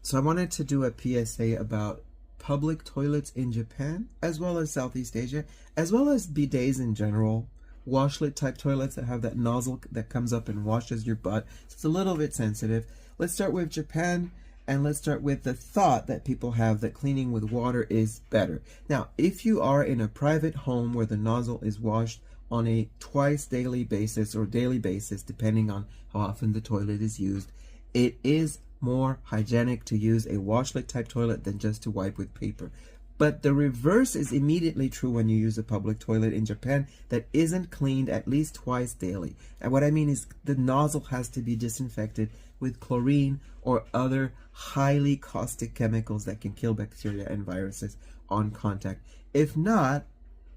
So I wanted to do a PSA about public toilets in Japan, as well as Southeast Asia, as well as bidets in general. Washlet type toilets that have that nozzle that comes up and washes your butt. So it's a little bit sensitive. Let's start with Japan, and let's start with the thought that people have that cleaning with water is better. Now, if you are in a private home where the nozzle is washed on a twice daily basis or daily basis, depending on how often the toilet is used, it is more hygienic to use a washlet type toilet than just to wipe with paper. But the reverse is immediately true when you use a public toilet in Japan that isn't cleaned at least twice daily. And what I mean is the nozzle has to be disinfected with chlorine or other highly caustic chemicals that can kill bacteria and viruses on contact. If not,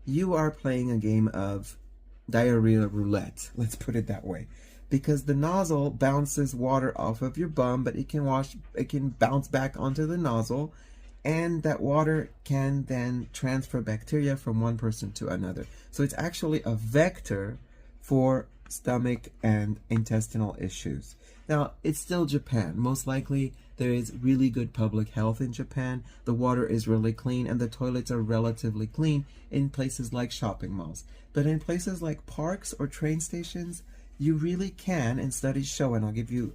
you are playing a game of diarrhea roulette, let's put it that way. Because the nozzle bounces water off of your bum, but it can bounce back onto the nozzle, and that water can then transfer bacteria from one person to another. So it's actually a vector for stomach and intestinal issues. Now, it's still Japan. Most likely there is really good public health in Japan. The water is really clean and the toilets are relatively clean in places like shopping malls. But in places like parks or train stations, you really can, and studies show, and I'll give you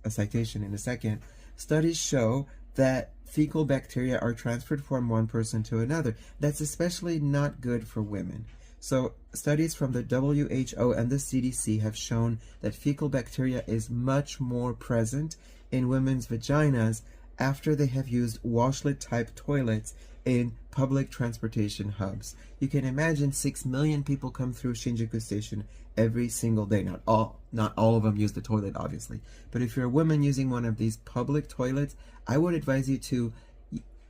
a citation in a second, studies show that fecal bacteria are transferred from one person to another. That's especially not good for women. So studies from the WHO and the CDC have shown that fecal bacteria is much more present in women's vaginas after they have used washlet type toilets in public transportation hubs. You can imagine 6 million people come through Shinjuku Station every single day. Not all of them use the toilet, obviously. But if you're a woman using one of these public toilets, I would advise you to,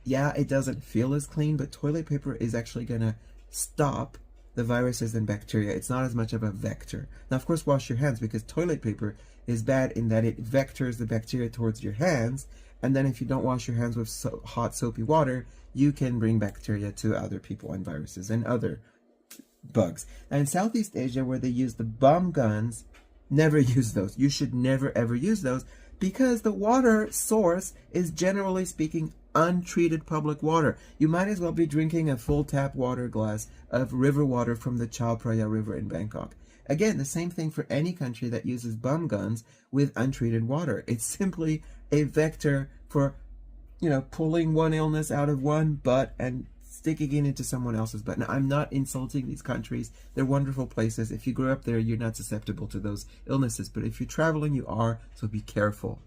yeah, it doesn't feel as clean, but toilet paper is actually going to stop the viruses and bacteria. It's not as much of a vector. Now, of course, wash your hands, because toilet paper is bad in that it vectors the bacteria towards your hands, and then if you don't wash your hands with hot soapy water, you can bring bacteria to other people and viruses and other bugs. And in Southeast Asia, where they use the bum guns, never use those. You should never ever use those, because the water source is, generally speaking, untreated public water. You might as well be drinking a full tap water glass of river water from the Chao Phraya River in Bangkok. Again, the same thing for any country that uses bum guns with untreated water. It's simply a vector for, pulling one illness out of one butt and sticking it into someone else's butt. Now, I'm not insulting these countries. They're wonderful places. If you grew up there, you're not susceptible to those illnesses. But if you're traveling, you are, so be careful.